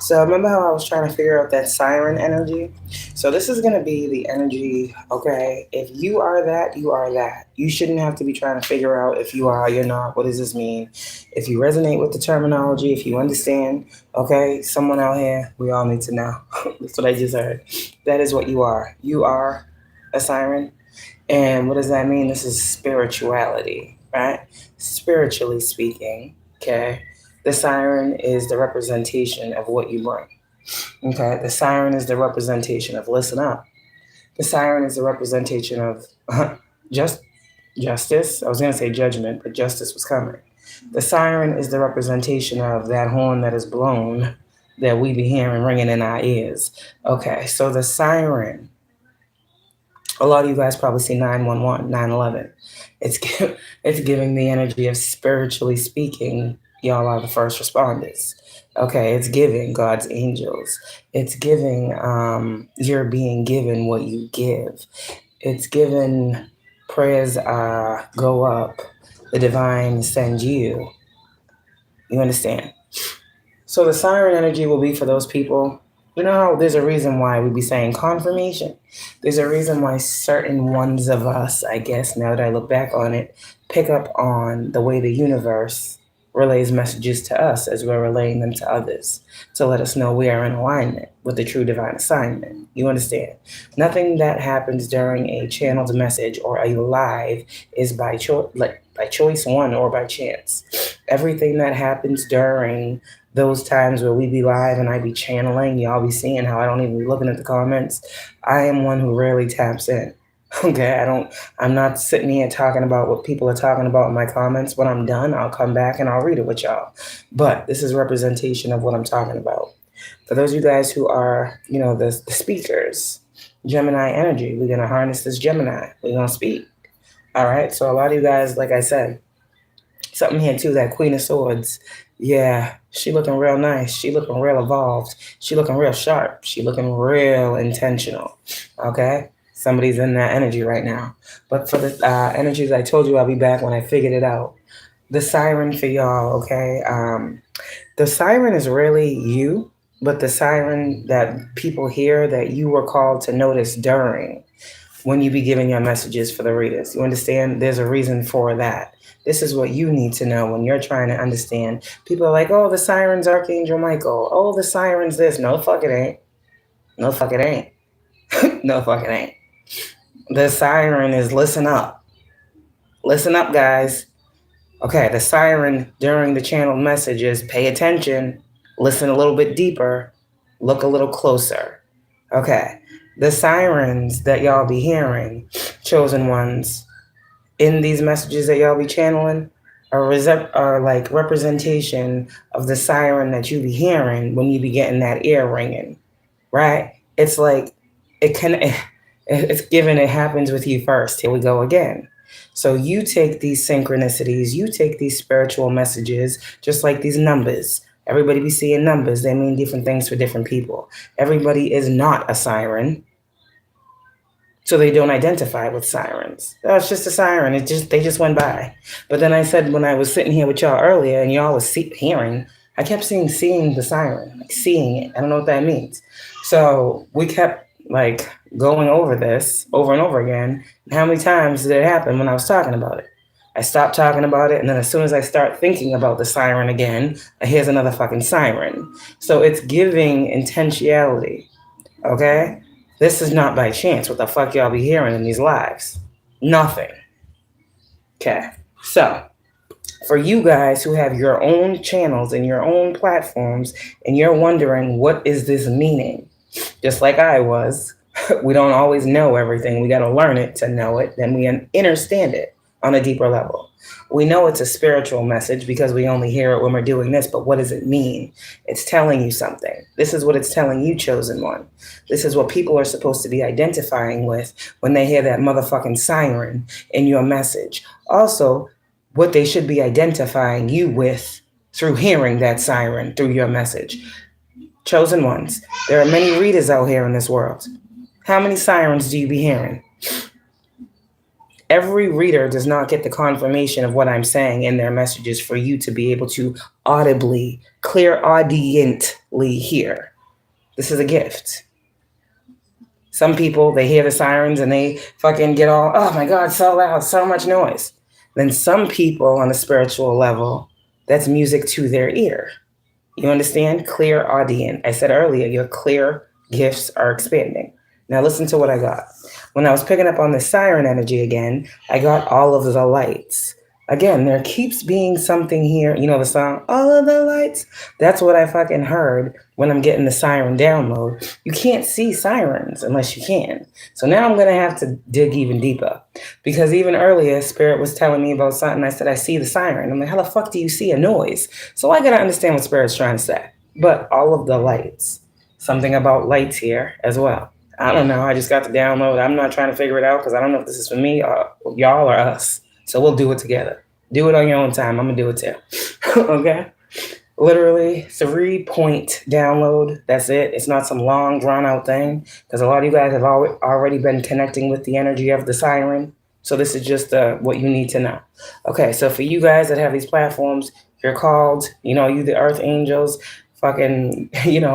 So remember how I was trying to figure out that siren energy? So this is going to be the energy, okay? If you are that, you are that. You shouldn't have to be trying to figure out if you are, you're not, what does this mean? If you resonate with the terminology, if you understand, okay, someone out here, we all need to know. That's what I just heard. That is what you are. You are a siren. And what does that mean? This is spirituality, right? Spiritually speaking, okay? The siren is the representation of what you bring. Okay? The siren is the representation of listen up. The siren is the representation of just justice. I was going to say judgment, but justice was coming. The siren is the representation of that horn that is blown that we be hearing ringing in our ears. Okay, so the siren, a lot of you guys probably see 911, 911. It's it's giving the energy of spiritually speaking. Y'all are the first responders. Okay, it's giving God's angels. It's giving you're being given what you give. It's given prayers go up. The divine send you. You understand? So the siren energy will be for those people. You know how there's a reason why we be saying confirmation. There's a reason why certain ones of us, I guess, now that I look back on it, pick up on the way the universe relays messages to us as we're relaying them to others to let us know we are in alignment with the true divine assignment. You understand? Nothing that happens during a channeled message or a live is by choice one or by chance. Everything that happens during those times where we be live and I be channeling, y'all be seeing how I don't even be looking at the comments. I am one who rarely taps in. Okay, I'm not sitting here talking about what people are talking about in my comments. When I'm done, I'll come back and I'll read it with y'all. But this is representation of what I'm talking about. For those of you guys who are, the speakers, Gemini energy, we're going to harness this Gemini. We're going to speak. All right, so a lot of you guys, like I said, something here too, that Queen of Swords. Yeah, she looking real nice. She looking real evolved. She looking real sharp. She looking real intentional. Okay? Somebody's in that energy right now. But for the energies, I told you I'll be back when I figured it out. The siren for y'all, okay? The siren is really you, but the siren that people hear that you were called to notice during when you be giving your messages for the readers. You understand? There's a reason for that. This is what you need to know when you're trying to understand. People are like, oh, the siren's Archangel Michael. Oh, the siren's this. No, fuck it ain't. No, fuck it ain't. No, fuck it ain't. The siren is listen up. Listen up, guys. Okay, the siren during the channeled messages, pay attention, listen a little bit deeper, look a little closer. Okay, the sirens that y'all be hearing, chosen ones, in these messages that y'all be channeling, are like representation of the siren that you be hearing when you be getting that ear ringing, right? It's like, it's given it happens with you first. Here we go again. So you take these synchronicities, you take these spiritual messages, just like these numbers. Everybody be seeing numbers. They mean different things for different people. Everybody is not a siren, so they don't identify with sirens. Oh, it's just a siren. They just went by. But then I said when I was sitting here with y'all earlier and y'all was hearing, I kept seeing the siren, like seeing it. I don't know what that means. So we kept like going over this over and over again. And how many times did it happen when I was talking about it? I stopped talking about it, and then as soon as I start thinking about the siren again, here's another fucking siren. So it's giving intentionality, okay? This is not by chance what the fuck y'all be hearing in these lives. Nothing. Okay, so for you guys who have your own channels and your own platforms, and you're wondering, what is this meaning? Just like I was, we don't always know everything. We got to learn it to know it. Then we understand it on a deeper level. We know it's a spiritual message because we only hear it when we're doing this, but what does it mean? It's telling you something. This is what it's telling you, chosen one. This is what people are supposed to be identifying with when they hear that motherfucking siren in your message. Also, what they should be identifying you with through hearing that siren through your message. Chosen ones, there are many readers out here in this world. How many sirens do you be hearing? Every reader does not get the confirmation of what I'm saying in their messages for you to be able to audibly, clairaudiently hear. This is a gift. Some people, they hear the sirens and they fucking get all, oh my God, so loud, so much noise. Then some people on a spiritual level, that's music to their ear. You understand? Clairaudient. I said earlier, your clear gifts are expanding. Now listen to what I got. When I was picking up on the siren energy again, I got all of the lights. Again, there keeps being something here. You know the song, All of the Lights? That's what I fucking heard when I'm getting the siren download. You can't see sirens unless you can. So now I'm going to have to dig even deeper. Because even earlier, Spirit was telling me about something. I said, I see the siren. I'm like, how the fuck do you see a noise? So I got to understand what Spirit's trying to say. But all of the lights. Something about lights here as well. I don't know. I just got the download. I'm not trying to figure it out because I don't know if this is for me or y'all or us. So we'll do it together. Do it on your own time. I'm going to do it too. Okay? Literally 3-point download. That's it. It's not some long, drawn-out thing because a lot of you guys have already been connecting with the energy of the siren. So this is just what you need to know. Okay, so for you guys that have these platforms, you're called, you the earth angels, fucking,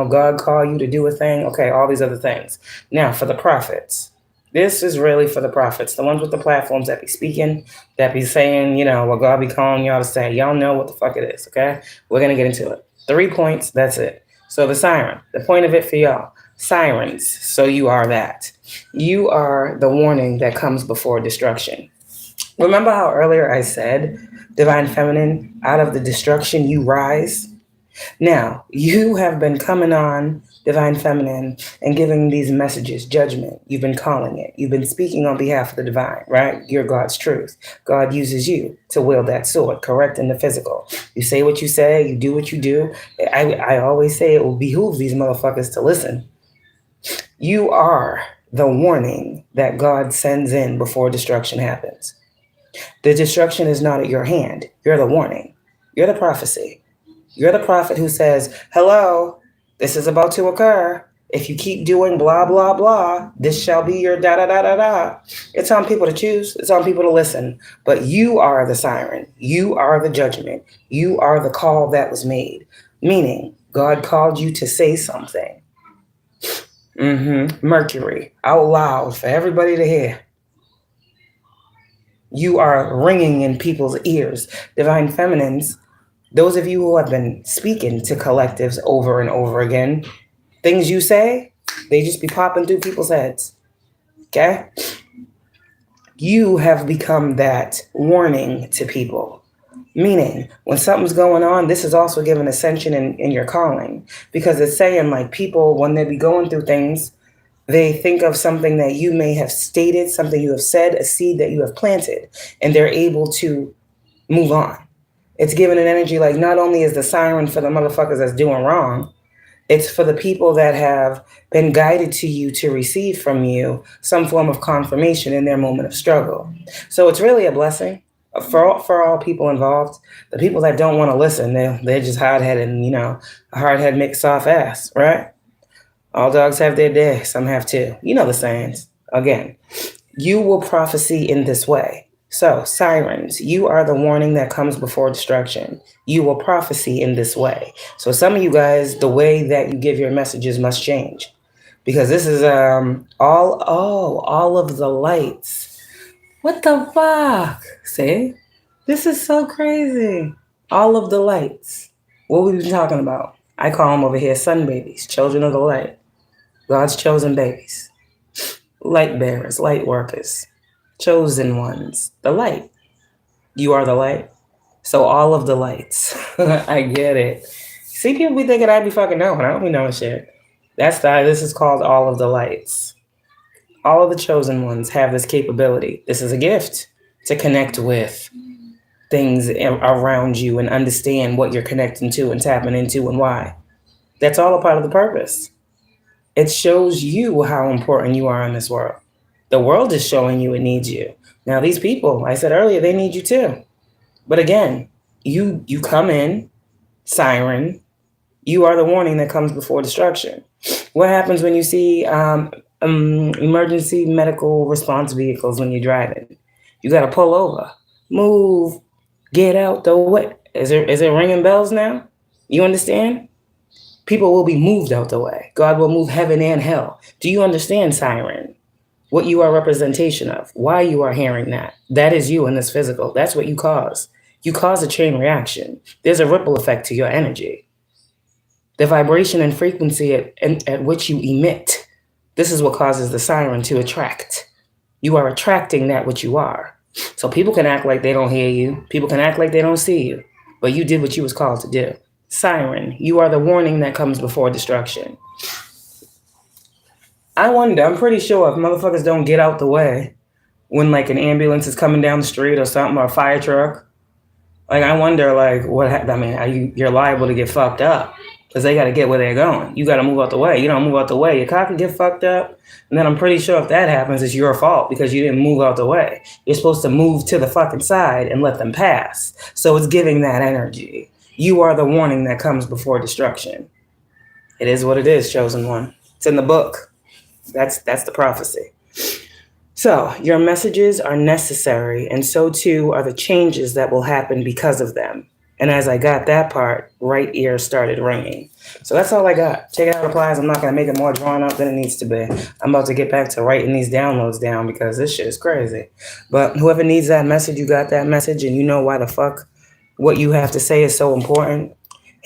God call you to do a thing. Okay, all these other things. Now, for the prophets. This is really for the prophets, the ones with the platforms that be speaking, that be saying, what God be calling y'all to say. Y'all know what the fuck it is, okay? We're going to get into it. 3 points, that's it. So the siren, the point of it for y'all, sirens, so you are that. You are the warning that comes before destruction. Remember how earlier I said, Divine Feminine, out of the destruction you rise? Now, you have been coming on Divine Feminine and giving these messages, judgment. You've been calling it. You've been speaking on behalf of the divine, right? You're God's truth. God uses you to wield that sword, correct in the physical. You say what you say, you do what you do. I always say it will behoove these motherfuckers to listen. You are the warning that God sends in before destruction happens. The destruction is not at your hand. You're the warning. You're the prophecy. You're the prophet who says, hello, this is about to occur. If you keep doing blah, blah, blah, this shall be your da, da, da, da, da. It's on people to choose. It's on people to listen. But you are the siren. You are the judgment. You are the call that was made. Meaning, God called you to say something. Mercury, out loud for everybody to hear. You are ringing in people's ears. Divine Feminines, those of you who have been speaking to collectives over and over again, things you say, they just be popping through people's heads. Okay? You have become that warning to people. Meaning, when something's going on, this is also giving ascension in your calling. Because it's saying, like, people, when they be going through things, they think of something that you may have stated, something you have said, a seed that you have planted, and they're able to move on. It's giving an energy like not only is the siren for the motherfuckers that's doing wrong, it's for the people that have been guided to you to receive from you some form of confirmation in their moment of struggle. So it's really a blessing for all people involved. The people that don't want to listen, they're just hard-headed and, a hard-head makes soft ass, right? All dogs have their day. Some have too. You know the sayings. Again, you will prophesy in this way. So, sirens, you are the warning that comes before destruction. You will prophesy in this way. So some of you guys, the way that you give your messages must change. Because this is all of the lights. What the fuck? See? This is so crazy. All of the lights. What we've been talking about. I call them over here sun babies, children of the light. God's chosen babies. Light bearers, light workers. Chosen ones, the light. You are the light. So all of the lights. I get it. See, people be thinking I be fucking knowing. I don't be knowing shit. This is called all of the lights. All of the chosen ones have this capability. This is a gift to connect with things around you and understand what you're connecting to and tapping into and why. That's all a part of the purpose. It shows you how important you are in this world. The world is showing you it needs you. Now, these people, I said earlier, they need you too. But again, you come in, siren. You are the warning that comes before destruction. What happens when you see emergency medical response vehicles when you're driving? You got to pull over. Move. Get out the way. Is it ringing bells now? You understand? People will be moved out the way. God will move heaven and hell. Do you understand, siren? What you are representation of, why you are hearing that. That is you in this physical. That's what you cause. You cause a chain reaction. There's a ripple effect to your energy. The vibration and frequency at which you emit, this is what causes the siren to attract. You are attracting that which you are. So people can act like they don't hear you. People can act like they don't see you. But you did what you was called to do. Siren, you are the warning that comes before destruction. I wonder, I'm pretty sure if motherfuckers don't get out the way when like an ambulance is coming down the street or something, or a fire truck, like I wonder like you're liable to get fucked up because they got to get where they're going. You got to move out the way. You don't move out the way, your car can get fucked up. And then I'm pretty sure if that happens, it's your fault because you didn't move out the way. You're supposed to move to the fucking side and let them pass. So it's giving that energy. You are the warning that comes before destruction. It is what it is, chosen one. It's in the book. That's the prophecy. So your messages are necessary, and so too are the changes that will happen because of them. And as I got that part, right ear started ringing. So that's all I got. Check out replies. I'm not going to make it more drawn out than it needs to be. I'm about to get back to writing these downloads down because this shit is crazy. But whoever needs that message, you got that message, and you know why the fuck what you have to say is so important.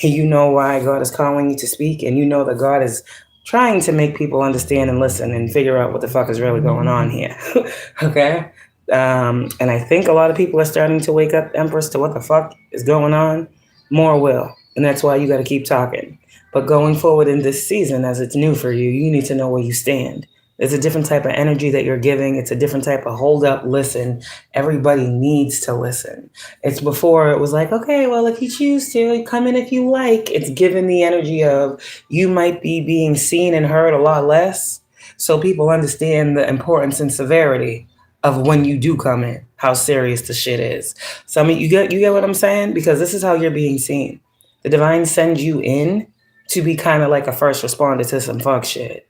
And you know why God is calling you to speak, and you know that God is trying to make people understand and listen and figure out what the fuck is really going on here. Okay? And I think a lot of people are starting to wake up, Empress, to what the fuck is going on. More will. And that's why you got to keep talking. But going forward in this season, as it's new for you, you need to know where you stand. There's a different type of energy that you're giving. It's a different type of hold up, listen. Everybody needs to listen. It's before it was like, okay, well, if you choose to, come in if you like. It's given the energy of you might be being seen and heard a lot less. So people understand the importance and severity of when you do come in, how serious the shit is. So I mean, you get what I'm saying? Because this is how you're being seen. The divine sends you in to be kind of like a first responder to some fuck shit.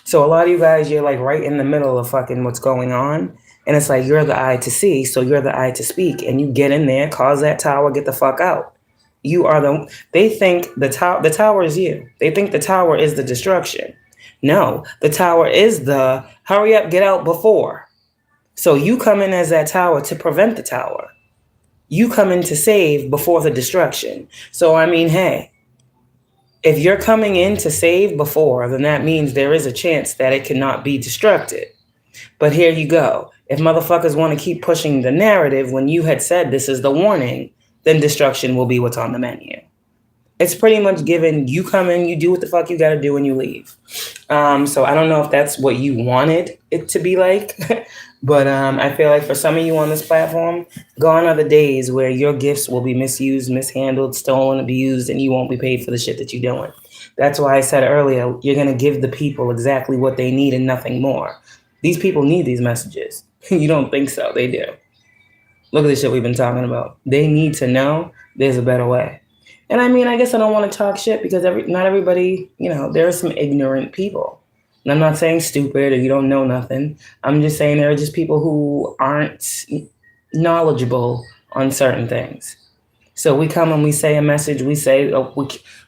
So a lot of you guys, you're like right in the middle of fucking what's going on. And it's like, you're the eye to see, so you're the eye to speak. And you get in there, cause that tower, get the fuck out. You are they think the tower is you. They think the tower is the destruction. No, the tower is the hurry up, get out before. So you come in as that tower to prevent the tower. You come in to save before the destruction. So I mean, hey, if you're coming in to save before, then that means there is a chance that it cannot be destructed. But here you go. If motherfuckers want to keep pushing the narrative when you had said this is the warning, then destruction will be what's on the menu. It's pretty much given, you come in, you do what the fuck you got to do, and you leave. So I don't know if that's what you wanted it to be like. But I feel like for some of you on this platform, gone are the days where your gifts will be misused, mishandled, stolen, abused, and you won't be paid for the shit that you're doing. That's why I said earlier, you're going to give the people exactly what they need and nothing more. These people need these messages. You don't think so. They do. Look at the shit we've been talking about. They need to know there's a better way. And I mean, I guess I don't want to talk shit because not everybody, there are some ignorant people. And I'm not saying stupid or you don't know nothing. I'm just saying there are just people who aren't knowledgeable on certain things. So we come and we say a message. We say,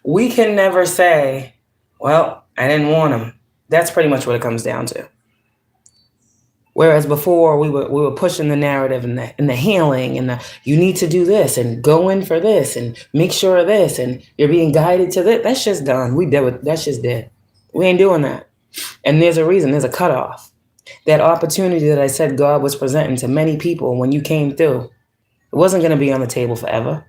we can never say, well, I didn't want them. That's pretty much what it comes down to. Whereas before we were pushing the narrative and the healing and you need to do this and go in for this and make sure of this and you're being guided to this. That's just done. That's just dead. We ain't doing that. And there's a reason, there's a cutoff. That opportunity that I said God was presenting to many people when you came through, it wasn't going to be on the table forever.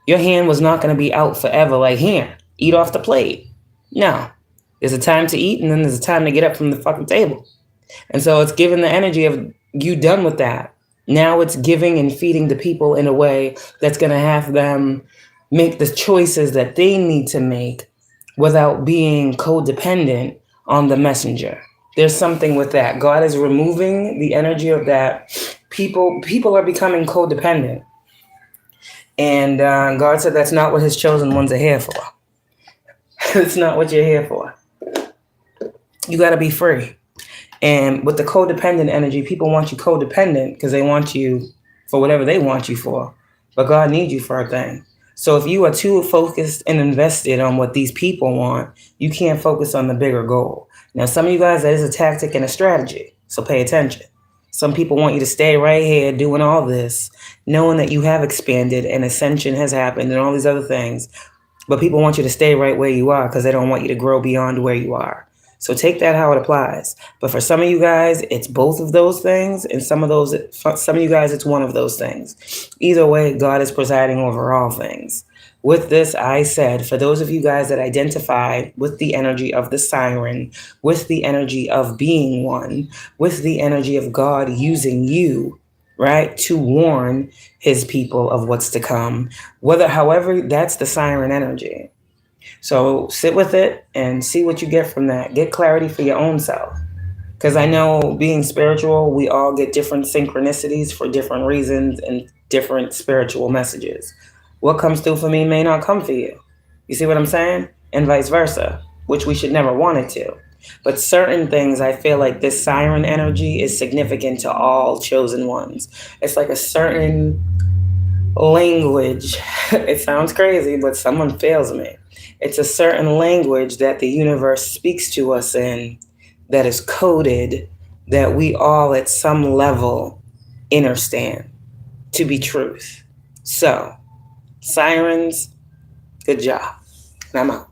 Your hand was not going to be out forever like, here, eat off the plate. No. There's a time to eat and then there's a time to get up from the fucking table. And so it's giving the energy of you done with that. Now it's giving and feeding the people in a way that's going to have them make the choices that they need to make without being codependent on the messenger. There's something with that. God is removing the energy of that. People are becoming codependent. And God said that's not what his chosen ones are here for. It's not what you're here for. You got to be free. And with the codependent energy, people want you codependent because they want you for whatever they want you for. But God needs you for a thing. So if you are too focused and invested on what these people want, you can't focus on the bigger goal. Now, some of you guys, that is a tactic and a strategy. So pay attention. Some people want you to stay right here doing all this, knowing that you have expanded and ascension has happened and all these other things. But people want you to stay right where you are because they don't want you to grow beyond where you are. So take that how it applies. But for some of you guys, it's both of those things. And some of you guys, it's one of those things. Either way, God is presiding over all things. With this, I said, for those of you guys that identify with the energy of the siren, with the energy of being one, with the energy of God using you, right, to warn his people of what's to come, however, that's the siren energy. So sit with it and see what you get from that. Get clarity for your own self. Because I know being spiritual, we all get different synchronicities for different reasons and different spiritual messages. What comes through for me may not come for you. You see what I'm saying? And vice versa, which we should never want it to. But certain things, I feel like this siren energy is significant to all chosen ones. It's like a certain language. It sounds crazy, but someone fails me. It's a certain language that the universe speaks to us in that is coded that we all at some level understand to be truth. So, sirens, good job. And I'm out.